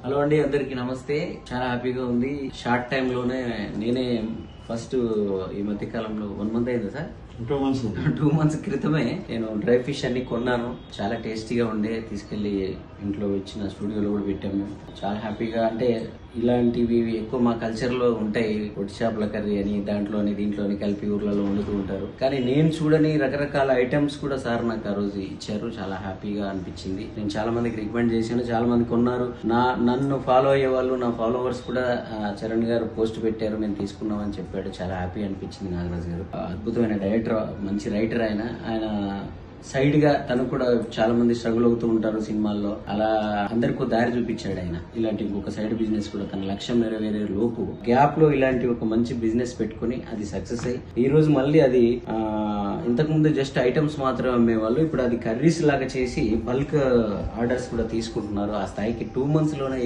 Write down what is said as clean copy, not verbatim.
Hello అండి, అందరికి నమస్తే. చాలా హ్యాపీగా ఉంది. షార్ట్ టైమ్ లోనే నేనే ఫస్ట్ ఈ మధ్య కాలంలో 1 మంత్ అయింది సార్. 2 మంత్స్ క్రితమే నేను డ్రై ఫిష్ అన్ని కొన్నాను. చాలా టేస్టీగా ఉండే, తీసుకెళ్లి ఇంట్లో వచ్చిన స్టూడియోలో కూడా పెట్టాము. చాలా హ్యాపీగా, అంటే ఇలాంటివి ఎక్కువ మా కల్చర్ లో ఉంటాయి. పొట్టి చేపల కర్రీ అని దాంట్లోని దీంట్లోని కలిపి ఊర్లలో వండుతూ ఉంటారు. కానీ నేను చూడని రకరకాల ఐటమ్స్ కూడా సార్ నాకు ఆ రోజు ఇచ్చారు. చాలా హ్యాపీగా అనిపించింది. నేను చాలా మందికి రికమెండ్ చేశాను, చాలా మంది కొన్నారు. నన్ను ఫాలో అయ్యే వాళ్ళు, నా ఫాలోవర్స్ కూడా చరణ్ గారు పోస్ట్ పెట్టారు, మేము తీసుకున్నాం అని చెప్పాడు. చాలా హ్యాపీ అనిపించింది. నాగరాజు గారు అద్భుతమైన డైరెక్టర్, మంచి రైటర్. ఆయన సైడ్ గా తను కూడా చాలా మంది స్ట్రగుల్ అవుతూ ఉంటారు సినిమాల్లో. అలా అందరికీ దారి చూపించాడు ఆయన. ఇలాంటి ఒక సైడ్ బిజినెస్ కూడా తన లక్ష్యం నెరవేరే లోపు గ్యాప్ లో ఇలాంటి ఒక మంచి బిజినెస్ పెట్టుకుని అది సక్సెస్ అయ్యి ఈ రోజు మళ్ళీ అది ఇంతకు ముందు జస్ట్ ఐటమ్స్ మాత్రమే అమ్మేవాళ్ళు, ఇప్పుడు అది కర్రీస్ లాగా చేసి బల్క్ ఆర్డర్స్ కూడా తీసుకుంటున్నారు. ఆ స్థాయికి 2 months లోనే